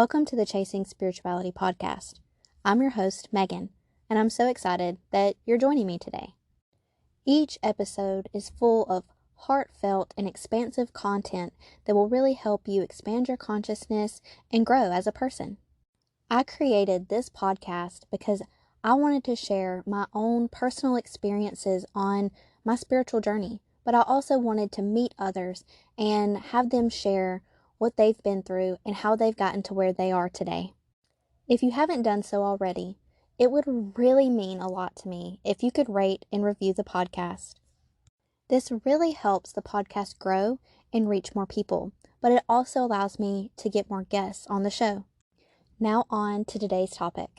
Welcome to the Chasing Spirituality podcast. I'm your host, Megan, and I'm so excited that you're joining me today. Each episode is full of heartfelt and expansive content that will really help you expand your consciousness and grow as a person. I created this podcast because I wanted to share my own personal experiences on my spiritual journey, but I also wanted to meet others and have them share what they've been through and how they've gotten to where they are today. If you haven't done so already, it would really mean a lot to me if you could rate and review the podcast. This really helps the podcast grow and reach more people, but it also allows me to get more guests on the show. Now on to today's topic.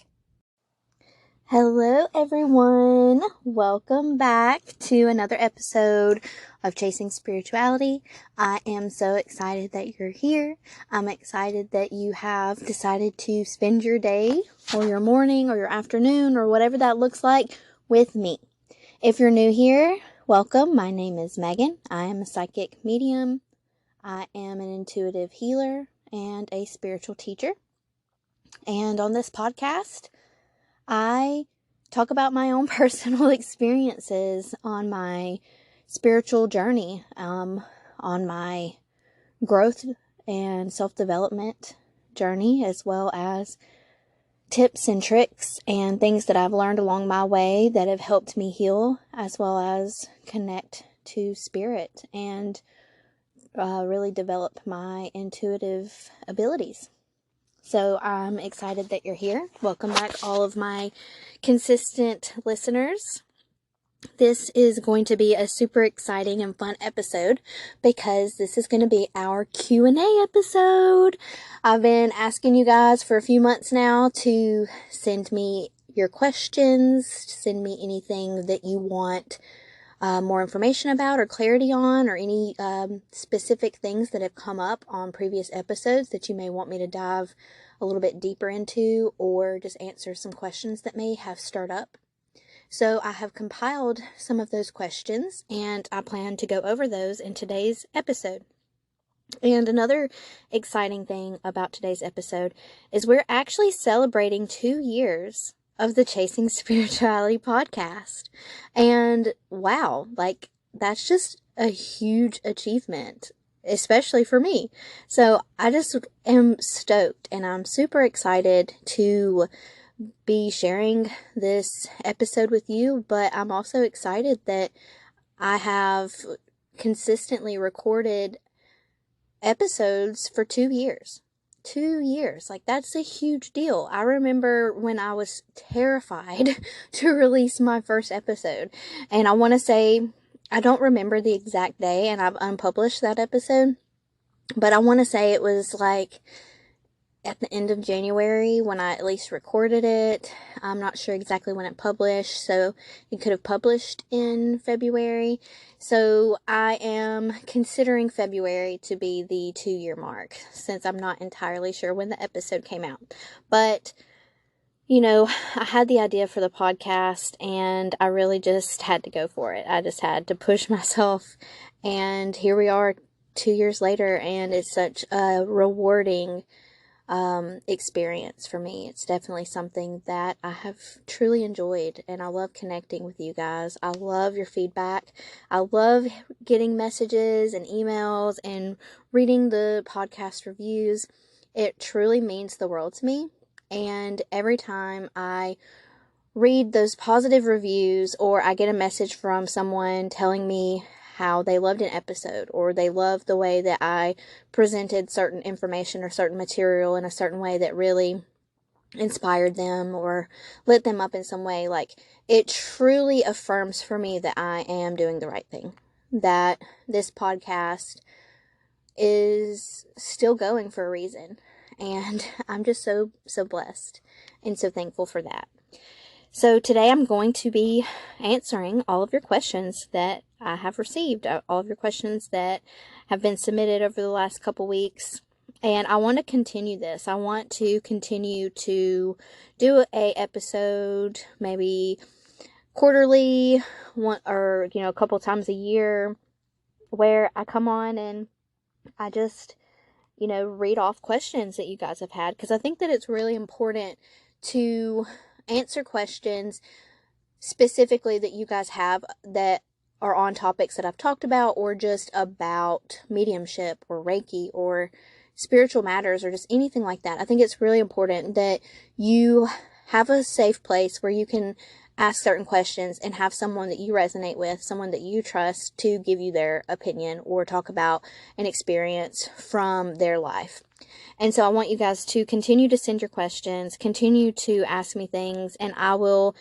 Hello everyone, welcome back to another episode of Chasing Spirituality. I am so excited that you're here. I'm excited that you have decided to spend your day or your morning or your afternoon or whatever that looks like with me. If you're new here, welcome. My name is Megan. I am a psychic medium. I am an intuitive healer and a spiritual teacher. And on this podcast, I talk about my own personal experiences on my spiritual journey, on my growth and self-development journey, as well as tips and tricks and things that I've learned along my way that have helped me heal, as well as connect to spirit and really develop my intuitive abilities. So I'm excited that you're here. Welcome back, all of my consistent listeners. This is going to be a super exciting and fun episode because this is going to be our Q&A episode. I've been asking you guys for a few months now to send me your questions, send me anything that you want more information about or clarity on, or any specific things that have come up on previous episodes that you may want me to dive a little bit deeper into, or just answer some questions that may have stirred up. So I have compiled some of those questions and I plan to go over those in today's episode. And another exciting thing about today's episode is we're actually celebrating 2 years of the Chasing Spirituality podcast. And wow, that's just a huge achievement, especially for me. So I just am stoked and I'm super excited to be sharing this episode with you, but I'm also excited that I have consistently recorded episodes for 2 years. 2 years. That's a huge deal. I remember when I was terrified to release my first episode. And I want to say, I don't remember the exact day, and I've unpublished that episode. But I want to say it was at the end of January when I at least recorded it. I'm not sure exactly when it published, so it could have published in February. So I am considering February to be the 2-year mark, since I'm not entirely sure when the episode came out. But, I had the idea for the podcast and I really just had to go for it. I just had to push myself, and here we are 2 years later, and it's such a rewarding experience for me. It's definitely something that I have truly enjoyed, and I love connecting with you guys. I love your feedback. I love getting messages and emails and reading the podcast reviews. It truly means the world to me, and every time I read those positive reviews or I get a message from someone telling me how they loved an episode, or they loved the way that I presented certain information or certain material in a certain way that really inspired them or lit them up in some way, it truly affirms for me that I am doing the right thing, that this podcast is still going for a reason, and I'm just so blessed and so thankful for that. So today I'm going to be answering all of your questions that I have received, all of your questions that have been submitted over the last couple weeks. And I want to continue this. I want to continue to do a episode, maybe quarterly, one, or, a couple times a year, where I come on and I just read off questions that you guys have had, because I think that it's really important to answer questions specifically that you guys have that are on topics that I've talked about, or just about mediumship or Reiki or spiritual matters or just anything like that. I think it's really important that you have a safe place where you can ask certain questions and have someone that you resonate with, someone that you trust, to give you their opinion or talk about an experience from their life. And so I want you guys to continue to send your questions, continue to ask me things, and I will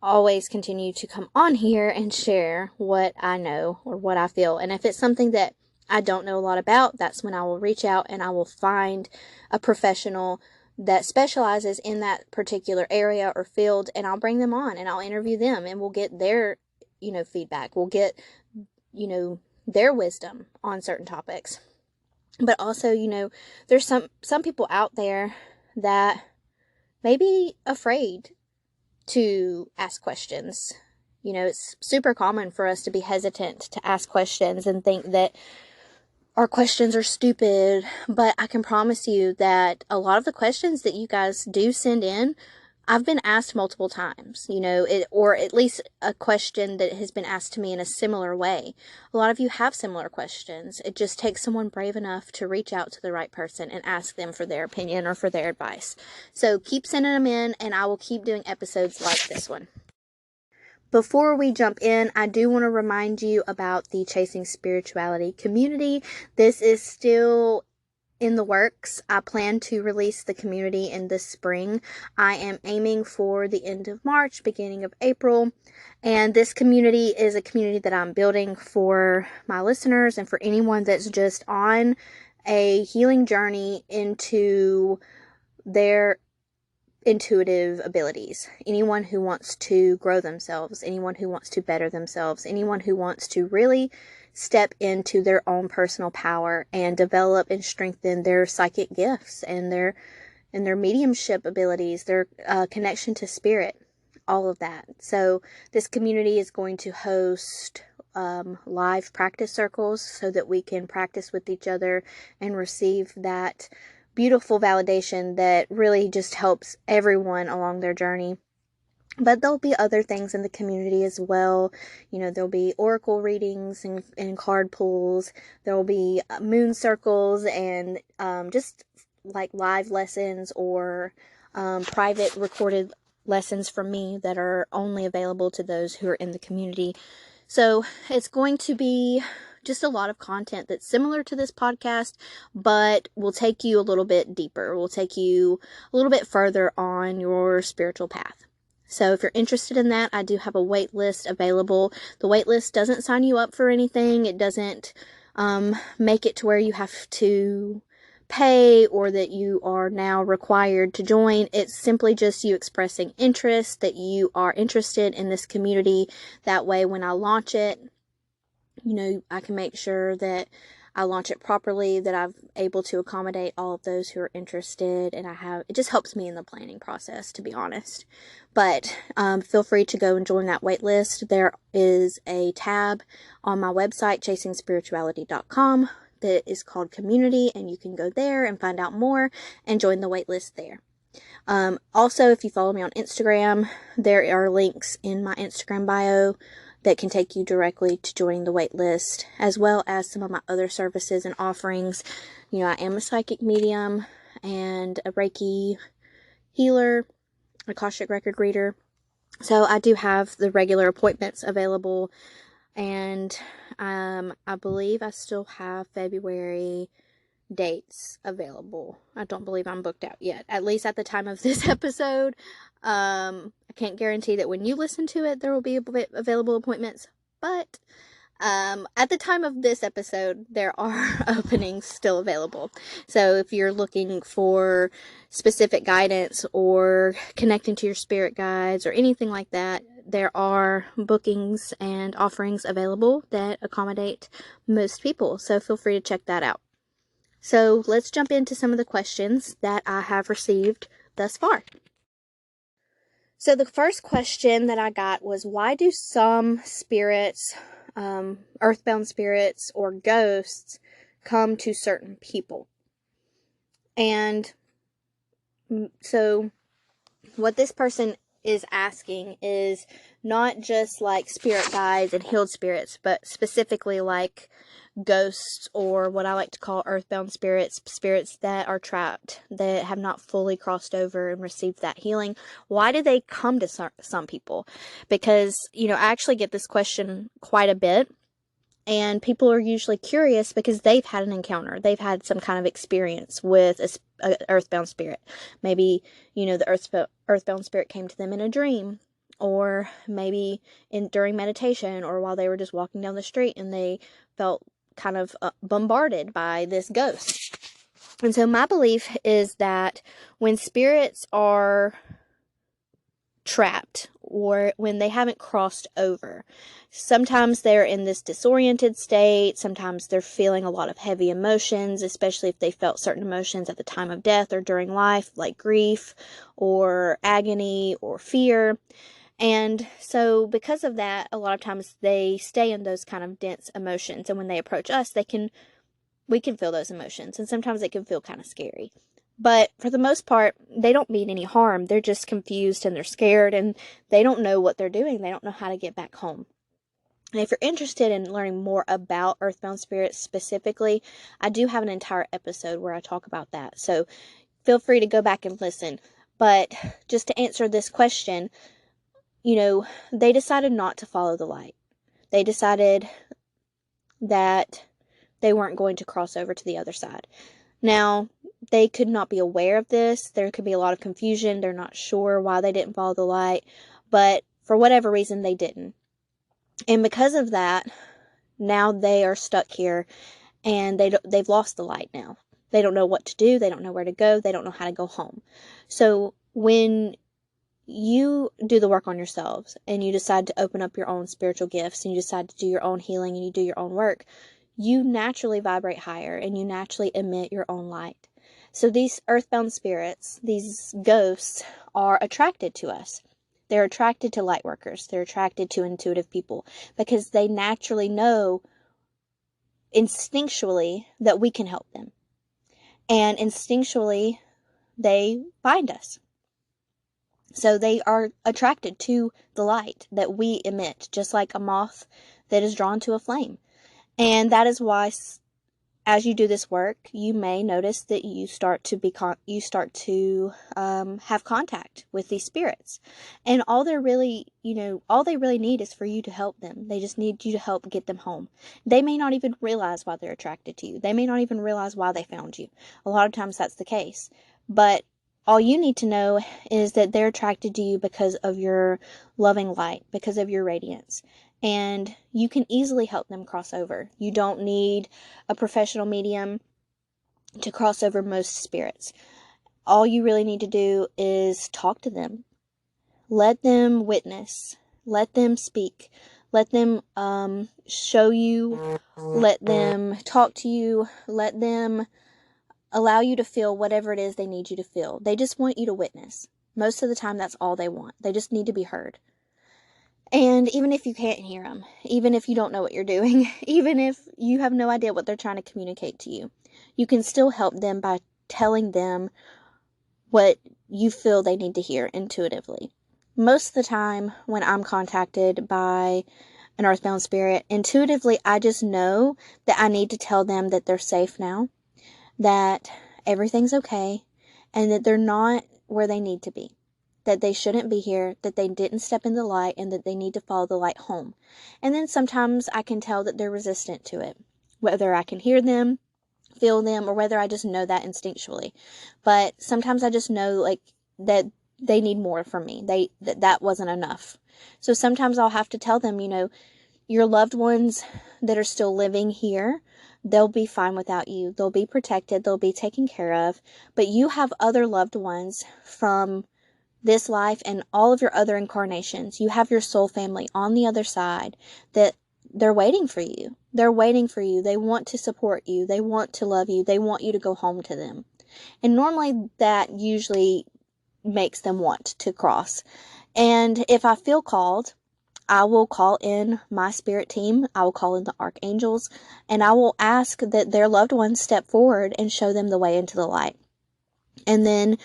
always continue to come on here and share what I know or what I feel. And if it's something that I don't know a lot about, that's when I will reach out and I will find a professional that specializes in that particular area or field, and I'll bring them on and I'll interview them, and we'll get their, feedback. We'll get, their wisdom on certain topics. But also, there's some people out there that may be afraid to ask questions. It's super common for us to be hesitant to ask questions and think that our questions are stupid, but I can promise you that a lot of the questions that you guys do send in, I've been asked multiple times, or at least a question that has been asked to me in a similar way. A lot of you have similar questions. It just takes someone brave enough to reach out to the right person and ask them for their opinion or for their advice. So keep sending them in, and I will keep doing episodes like this one. Before we jump in, I do want to remind you about the Chasing Spirituality community. This is still in the works. I plan to release the community in the spring. I am aiming for the end of March, beginning of April. And this community is a community that I'm building for my listeners and for anyone that's just on a healing journey into their intuitive abilities. Anyone who wants to grow themselves, anyone who wants to better themselves, anyone who wants to really step into their own personal power and develop and strengthen their psychic gifts and their mediumship abilities, their connection to spirit, all of that. So this community is going to host live practice circles so that we can practice with each other and receive that beautiful validation that really just helps everyone along their journey. But there'll be other things in the community as well. There'll be oracle readings and card pulls. There'll be moon circles and just like live lessons or private recorded lessons from me that are only available to those who are in the community. So it's going to be just a lot of content that's similar to this podcast, but will take you a little bit deeper. Will take you a little bit further on your spiritual path. So if you're interested in that, I do have a wait list available. The wait list doesn't sign you up for anything. It doesn't make it to where you have to pay or that you are now required to join. It's simply just you expressing interest, that you are interested in this community. That way, when I launch it, I can make sure that I launch it properly, that I'm able to accommodate all of those who are interested, and it just helps me in the planning process, to be honest. But feel free to go and join that wait list. There is a tab on my website, chasingspirituality.com, that is called Community, and you can go there and find out more and join the wait list there. Also, if you follow me on Instagram, there are links in my Instagram bio that can take you directly to joining the wait list, as well as some of my other services and offerings. I am a psychic medium and a Reiki healer, Akashic record reader. So I do have the regular appointments available, and I believe I still have February dates available. I don't believe I'm booked out yet, at least at the time of this episode. I can't guarantee that when you listen to it there will be available appointments, but at the time of this episode there are openings still available. So if you're looking for specific guidance or connecting to your spirit guides or anything like that, there are bookings and offerings available that accommodate most people. So feel free to check that out. So let's jump into some of the questions that I have received thus far. So the first question that I got was, why do some spirits, earthbound spirits or ghosts, come to certain people? And so what this person is asking is not just like spirit guides and healed spirits, but specifically like ghosts, or what I like to call earthbound spirits, spirits that are trapped, that have not fully crossed over and received that healing. Why do they come to some people? Because, I actually get this question quite a bit. And people are usually curious because they've had an encounter. They've had some kind of experience with a earthbound spirit. Maybe, the earthbound spirit came to them in a dream, or maybe during meditation, or while they were just walking down the street and they felt kind of bombarded by this ghost. And so my belief is that when spirits are trapped, or when they haven't crossed over, sometimes they're in this disoriented state. Sometimes they're feeling a lot of heavy emotions, especially if they felt certain emotions at the time of death or during life, like grief or agony or fear. And so because of that, a lot of times they stay in those kind of dense emotions, and when they approach us, we can feel those emotions, and sometimes it can feel kind of scary. But for the most part, they don't mean any harm. They're just confused and they're scared, and they don't know what they're doing. They don't know how to get back home. And if you're interested in learning more about earthbound spirits specifically, I do have an entire episode where I talk about that. So feel free to go back and listen. But just to answer this question, they decided not to follow the light. They decided that they weren't going to cross over to the other side. Now, they could not be aware of this. There could be a lot of confusion. They're not sure why they didn't follow the light, but for whatever reason, they didn't. And because of that, now they are stuck here, and they've lost the light now. They don't know what to do. They don't know where to go. They don't know how to go home. So when you do the work on yourselves, and you decide to open up your own spiritual gifts, and you decide to do your own healing, and you do your own work, you naturally vibrate higher, and you naturally emit your own light. So these earthbound spirits, these ghosts, are attracted to us. They're attracted to light workers. They're attracted to intuitive people because they naturally know instinctually that we can help them. And instinctually, they find us. So they are attracted to the light that we emit, just like a moth that is drawn to a flame. And that is why, as you do this work, you may notice that you start to have contact with these spirits. And all they really need is for you to help them. They just need you to help get them home. They may not even realize why they're attracted to you. They may not even realize why they found you. A lot of times that's the case. But all you need to know is that they're attracted to you because of your loving light, because of your radiance. And you can easily help them cross over. You don't need a professional medium to cross over most spirits. All you really need to do is talk to them. Let them witness. Let them speak. Let them show you. Let them talk to you. Let them allow you to feel whatever it is they need you to feel. They just want you to witness. Most of the time, that's all they want. They just need to be heard. And even if you can't hear them, even if you don't know what you're doing, even if you have no idea what they're trying to communicate to you, you can still help them by telling them what you feel they need to hear intuitively. Most of the time when I'm contacted by an earthbound spirit, intuitively I just know that I need to tell them that they're safe now, that everything's okay, and that they're not where they need to be. That they shouldn't be here, that they didn't step in the light, and that they need to follow the light home. And then sometimes I can tell that they're resistant to it, whether I can hear them, feel them, or whether I just know that instinctually. But sometimes I just know that they need more from me. That wasn't enough. So sometimes I'll have to tell them, your loved ones that are still living here, they'll be fine without you. They'll be protected. They'll be taken care of. But you have other loved ones from this life and all of your other incarnations. You have your soul family on the other side that they're waiting for you. They're waiting for you. They want to support you. They want to love you. They want you to go home to them. And normally that usually makes them want to cross. And if I feel called, I will call in my spirit team. I will call in the archangels, and I will ask that their loved ones step forward and show them the way into the light. And then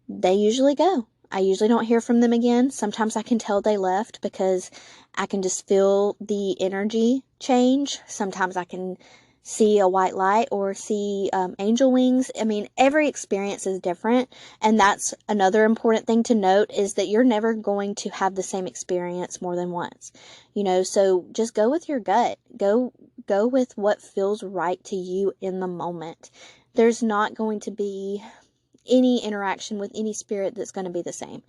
they usually go. I usually don't hear from them again. Sometimes I can tell they left because I can just feel the energy change. Sometimes I can see a white light or see angel wings. I mean, every experience is different. And that's another important thing to note, is that you're never going to have the same experience more than once. So just go with your gut. Go with what feels right to you in the moment. There's not going to be any interaction with any spirit that's going to be the same.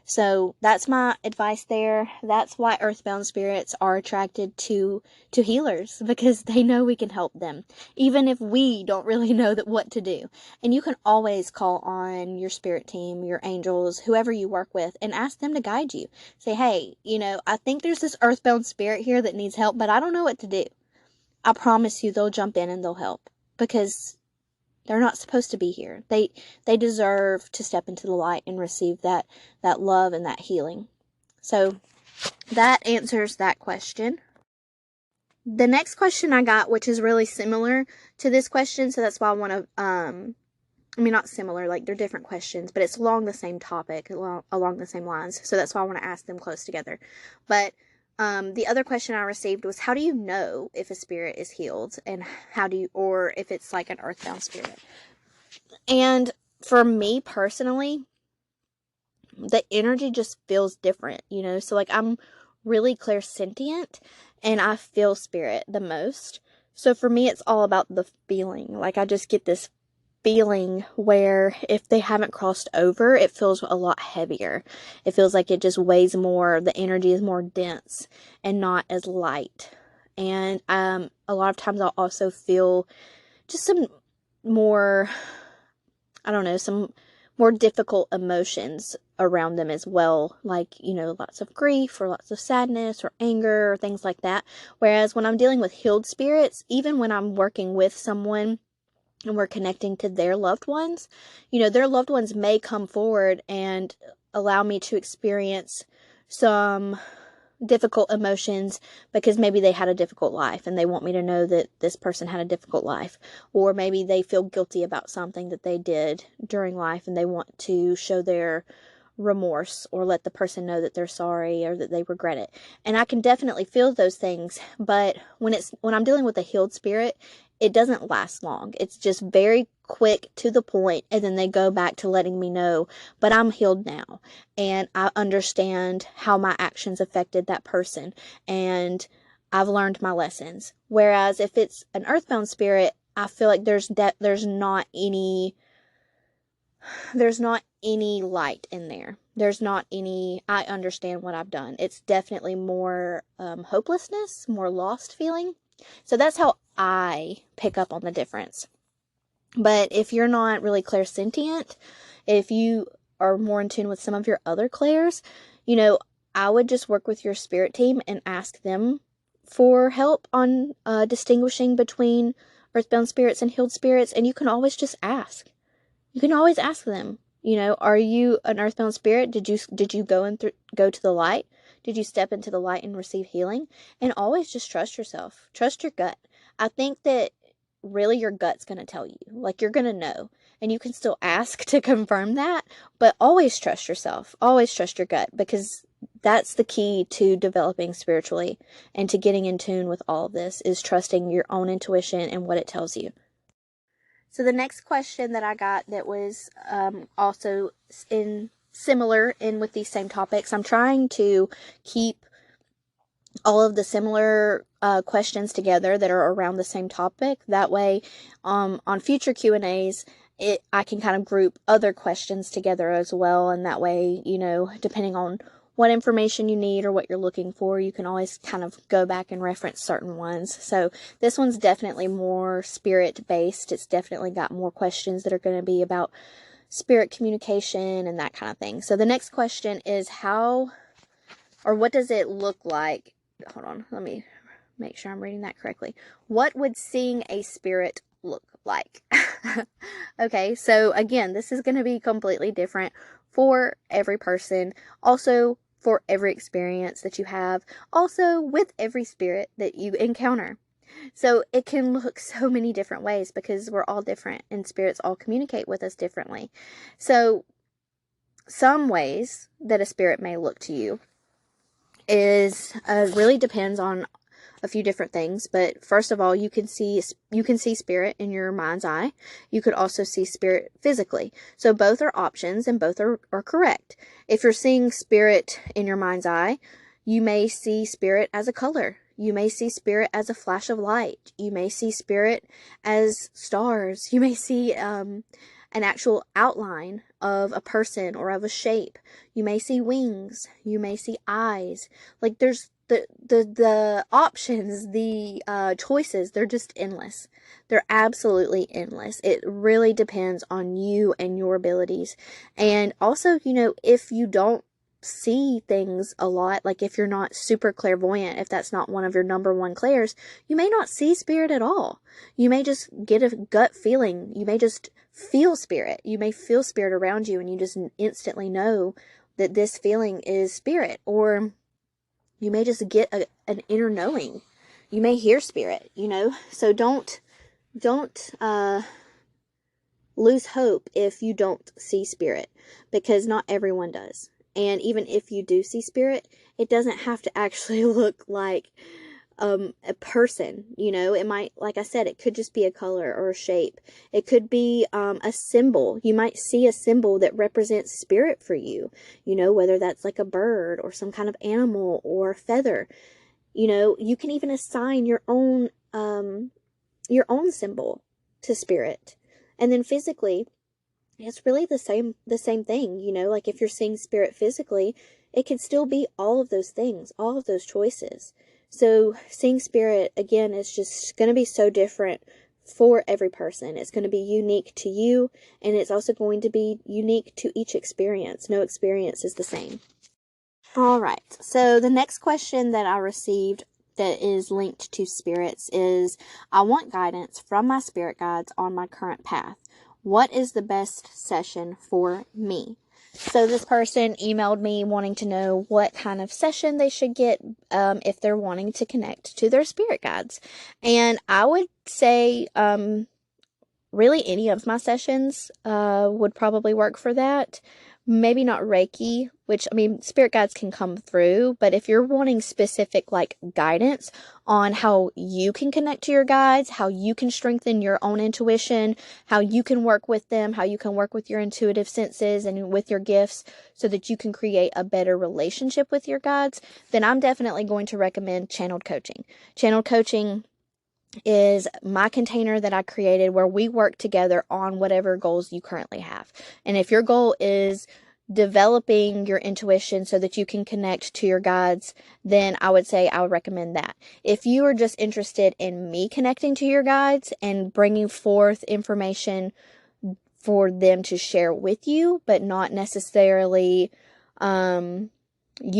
So that's my advice there. That's why earthbound spirits are attracted to healers, because they know we can help them, even if we don't really know what to do. And you can always call on your spirit team, your angels, whoever you work with, and ask them to guide you. Say, hey, I think there's this earthbound spirit here that needs help, but I don't know what to do. I promise you they'll jump in and they'll help, because they're not supposed to be here. They deserve to step into the light and receive that love and that healing. So that answers that question. The next question I got, which is really similar to this question, so that's why I want to, not similar, like they're different questions, but it's along the same topic, along the same lines. So that's why I want to ask them close together. But the other question I received was, how do you know if a spirit is healed, and or if it's like an earthbound spirit? And for me personally, the energy just feels different, so like I'm really clairsentient and I feel spirit the most. So for me, it's all about the feeling. Like I just get this feeling where if they haven't crossed over, it feels a lot heavier. It feels like it just weighs more. The energy is more dense and not as light. And a lot of times I'll also feel just some more, I don't know, some more difficult emotions around them as well. Like, lots of grief or lots of sadness or anger or things like that. Whereas when I'm dealing with healed spirits, even when I'm working with someone and we're connecting to their loved ones, their loved ones may come forward and allow me to experience some difficult emotions because maybe they had a difficult life and they want me to know that this person had a difficult life. Or maybe they feel guilty about something that they did during life and they want to show their remorse or let the person know that they're sorry or that they regret it. And I can definitely feel those things, but when I'm dealing with a healed spirit, it doesn't last long. It's just very quick, to the point, and then they go back to letting me know, but I'm healed now, and I understand how my actions affected that person, and I've learned my lessons. Whereas if it's an earthbound spirit, I feel like there's not any light in there. There's not any, I understand what I've done. It's definitely more hopelessness, more lost feeling. So that's how I pick up on the difference. But if you're not really clairsentient, if you are more in tune with some of your other clairs, I would just work with your spirit team and ask them for help on distinguishing between earthbound spirits and healed spirits. And you can always just ask. You can always ask them, are you an earthbound spirit? Did you go to the light? Did you step into the light and receive healing? And always just trust yourself. Trust your gut. I think that really your gut's going to tell you. Like, you're going to know. And you can still ask to confirm that, but always trust yourself. Always trust your gut, because that's the key to developing spiritually and to getting in tune with all of this, is trusting your own intuition and what it tells you. So the next question that I got that was also similar with these same topics. I'm trying to keep all of the similar questions together that are around the same topic. That way, on future Q&As, I can kind of group other questions together as well. And that way, depending on what information you need or what you're looking for, you can always kind of go back and reference certain ones. So this one's definitely more spirit based. It's definitely got more questions that are going to be about spirit communication and that kind of thing. So the next question is, what does it look like? Hold on, let me make sure I'm reading that correctly. What would seeing a spirit look like? Okay, so again, this is going to be completely different for every person. Also, for every experience that you have. Also, with every spirit that you encounter. So it can look so many different ways because we're all different and spirits all communicate with us differently. So some ways that a spirit may look to you is really depends on a few different things. But first of all, you can see spirit in your mind's eye. You could also see spirit physically. So both are options and both are correct. If you're seeing spirit in your mind's eye, you may see spirit as a color. You may see spirit as a flash of light. You may see spirit as stars. You may see an actual outline of a person or of a shape. You may see wings. You may see eyes. Like there's the options, the choices, they're just endless. They're absolutely endless. It really depends on you and your abilities. And also, if you don't see things a lot, like if you're not super clairvoyant, if that's not one of your number one clairs, you may not see spirit at all. You may just get a gut feeling. You may just feel spirit. You may feel spirit around you and you just instantly know that this feeling is spirit. Or you may just get an inner knowing. You may hear spirit, So don't lose hope if you don't see spirit, because not everyone does. And even if you do see spirit, it doesn't have to actually look like a person, It might, like I said, it could just be a color or a shape. It could be a symbol. You might see a symbol that represents spirit for you, whether that's like a bird or some kind of animal or feather. You can even assign your own symbol to spirit. And then physically, it's really the same thing, like if you're seeing spirit physically, it could still be all of those things, all of those choices. So seeing spirit, again, is just going to be so different for every person. It's going to be unique to you, and it's also going to be unique to each experience. No experience is the same. All right. So the next question that I received that is linked to spirits is, I want guidance from my spirit guides on my current path. What is the best session for me? So this person emailed me wanting to know what kind of session they should get if they're wanting to connect to their spirit guides. And I would say really any of my sessions would probably work for that. Maybe not Reiki, which, spirit guides can come through, but if you're wanting specific, like, guidance on how you can connect to your guides, how you can strengthen your own intuition, how you can work with them, how you can work with your intuitive senses and with your gifts so that you can create a better relationship with your guides, then I'm definitely going to recommend channeled coaching. Channeled coaching is my container that I created where we work together on whatever goals you currently have. And if your goal is developing your intuition so that you can connect to your guides, then I would say I would recommend that. If you are just interested in me connecting to your guides and bringing forth information for them to share with you, but not necessarily you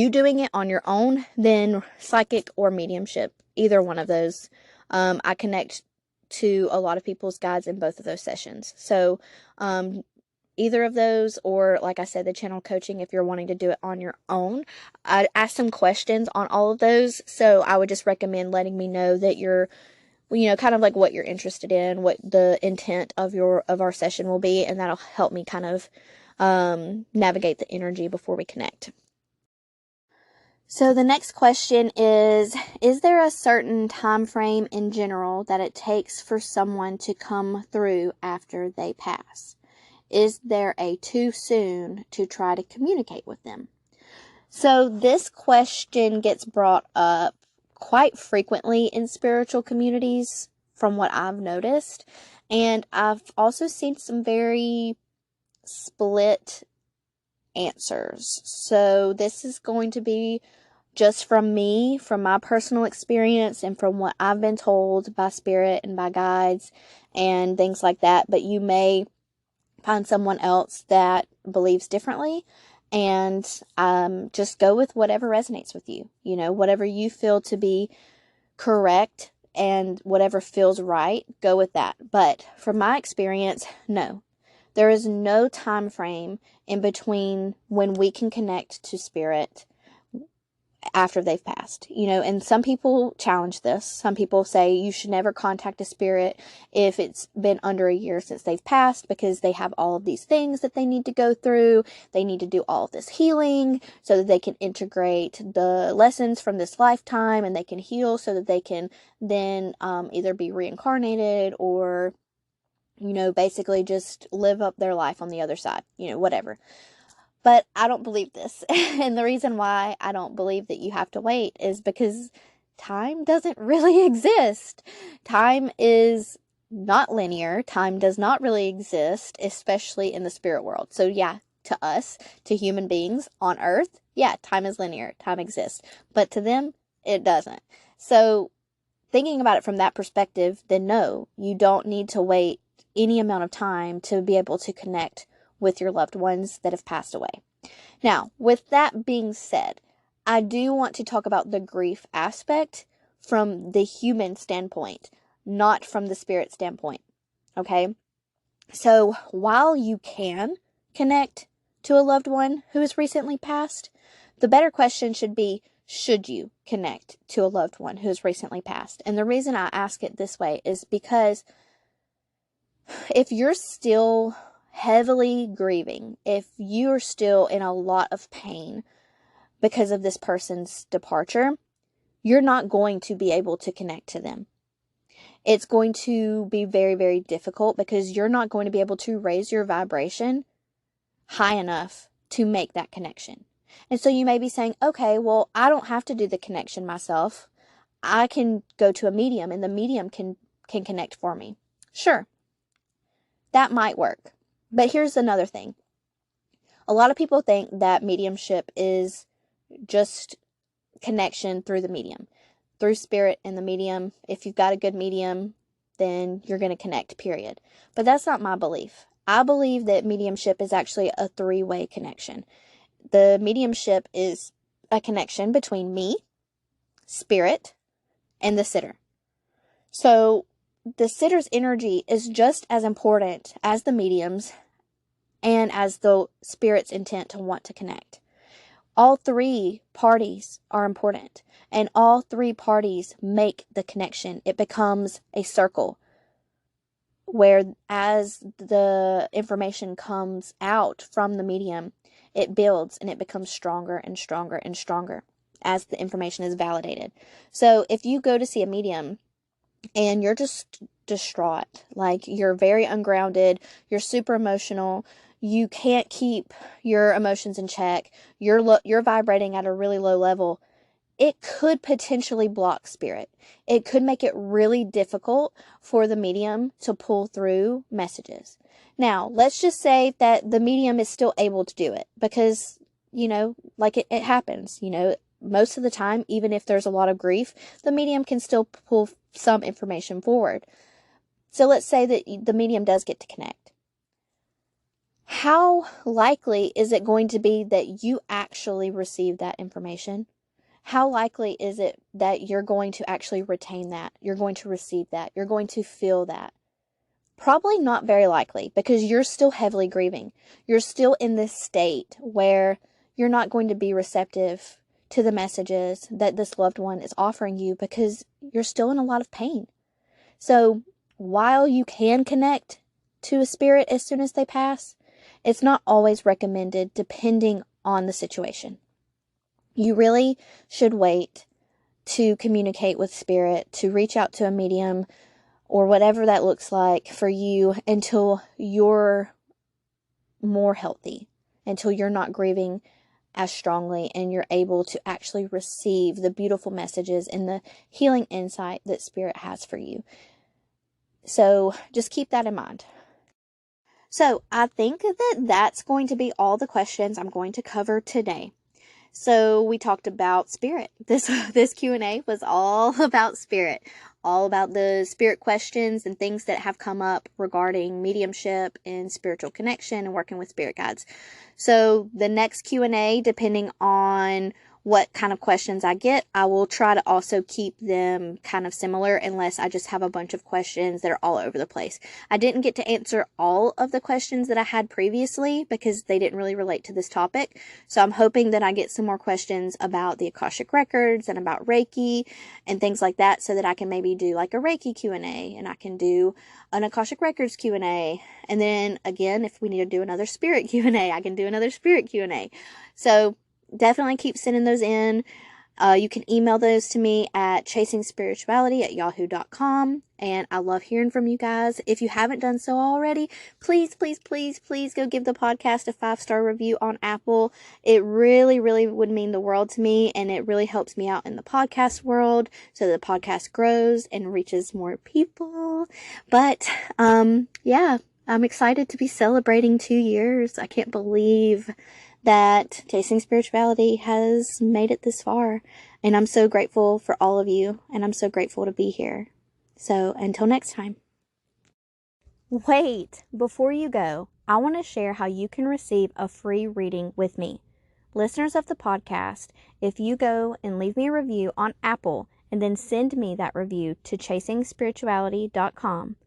doing it on your own, then psychic or mediumship, either one of those. I connect to a lot of people's guides in both of those sessions. So either of those, or like I said, the channel coaching, if you're wanting to do it on your own. I asked some questions on all of those, so I would just recommend letting me know that you're, kind of like what you're interested in, what the intent of our session will be, and that'll help me kind of navigate the energy before we connect. So the next question is there a certain time frame in general that it takes for someone to come through after they pass? Is there a too soon to try to communicate with them? So this question gets brought up quite frequently in spiritual communities from what I've noticed. And I've also seen some very split answers. So this is going to be just from me, from my personal experience, and from what I've been told by spirit and by guides and things like that. But you may find someone else that believes differently, and just go with whatever resonates with you. Whatever you feel to be correct and whatever feels right, go with that. But from my experience, no. There is no time frame in between when we can connect to spirit after they've passed, and some people challenge this. Some people say you should never contact a spirit if it's been under a year since they've passed, because they have all of these things that they need to go through. They need to do all of this healing so that they can integrate the lessons from this lifetime, and they can heal so that they can then either be reincarnated or, basically just live up their life on the other side, whatever. But I don't believe this. And the reason why I don't believe that you have to wait is because time doesn't really exist. Time is not linear. Time does not really exist, especially in the spirit world. So yeah, to us, to human beings on earth, yeah, time is linear. Time exists. But to them, it doesn't. So thinking about it from that perspective, then no, you don't need to wait any amount of time to be able to connect with your loved ones that have passed away. Now, with that being said, I do want to talk about the grief aspect from the human standpoint, not from the spirit standpoint. Okay? So, while you can connect to a loved one who has recently passed, the better question should be, should you connect to a loved one who has recently passed? And the reason I ask it this way is because if you're still heavily grieving, if you're still in a lot of pain because of this person's departure, you're not going to be able to connect to them. It's going to be very, very difficult because you're not going to be able to raise your vibration high enough to make that connection. And so you may be saying, okay, well, I don't have to do the connection myself. I can go to a medium and the medium can connect for me. Sure, that might work. But here's another thing. A lot of people think that mediumship is just connection through the medium, through spirit and the medium. If you've got a good medium, then you're going to connect, period. But that's not my belief. I believe that mediumship is actually a three-way connection. The mediumship is a connection between me, spirit, and the sitter. So the sitter's energy is just as important as the medium's and as the spirit's intent to want to connect. All three parties are important, and all three parties make the connection. It becomes a circle where as the information comes out from the medium, it builds and it becomes stronger and stronger and stronger as the information is validated. So if you go to see a medium and you're just distraught, like you're very ungrounded, you're super emotional, you can't keep your emotions in check, you're vibrating at a really low level, it could potentially block spirit. It could make it really difficult for the medium to pull through messages. Now, let's just say that the medium is still able to do it because, like it happens, most of the time, even if there's a lot of grief, the medium can still pull some information forward. So let's say that the medium does get to connect. How likely is it going to be that you actually receive that information? How likely is it that you're going to actually retain that? You're going to receive that? You're going to feel that? Probably not very likely, because you're still heavily grieving. You're still in this state where you're not going to be receptive to the messages that this loved one is offering you because you're still in a lot of pain. So while you can connect to a spirit as soon as they pass, it's not always recommended depending on the situation. You really should wait to communicate with spirit, to reach out to a medium or whatever that looks like for you until you're more healthy, until you're not grieving as strongly and you're able to actually receive the beautiful messages and the healing insight that spirit has for you. So just keep that in mind. So I think that that's going to be all the questions I'm going to cover today. So we talked about spirit. This Q&A was all about spirit, all about the spirit questions and things that have come up regarding mediumship and spiritual connection and working with spirit guides. So the next Q&A, depending on what kind of questions I get, I will try to also keep them kind of similar unless I just have a bunch of questions that are all over the place. I didn't get to answer all of the questions that I had previously because they didn't really relate to this topic. So I'm hoping that I get some more questions about the Akashic Records and about Reiki and things like that so that I can maybe do like a Reiki Q&A and I can do an Akashic Records Q&A. And then again, if we need to do another spirit Q&A, I can do another spirit Q&A. So definitely keep sending those in. You can email those to me at chasingspirituality@yahoo.com. And I love hearing from you guys. If you haven't done so already, please, please, please, please go give the podcast a 5-star review on Apple. It really, really would mean the world to me. And it really helps me out in the podcast world so the podcast grows and reaches more people. But, yeah, I'm excited to be celebrating 2 years. I can't believe that Chasing Spirituality has made it this far. And I'm so grateful for all of you. And I'm so grateful to be here. So until next time. Wait, before you go, I want to share how you can receive a free reading with me. Listeners of the podcast, if you go and leave me a review on Apple and then send me that review to chasingspirituality.com,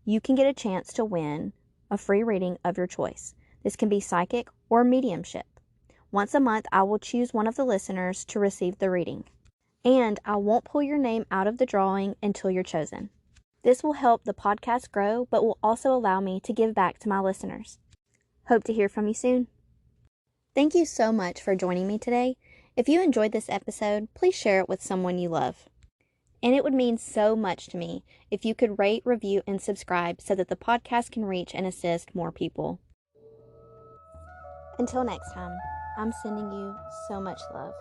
you can get a chance to win a free reading of your choice. This can be psychic or mediumship. Once a month, I will choose one of the listeners to receive the reading. And I won't pull your name out of the drawing until you're chosen. This will help the podcast grow, but will also allow me to give back to my listeners. Hope to hear from you soon. Thank you so much for joining me today. If you enjoyed this episode, please share it with someone you love. And it would mean so much to me if you could rate, review, and subscribe so that the podcast can reach and assist more people. Until next time, I'm sending you so much love.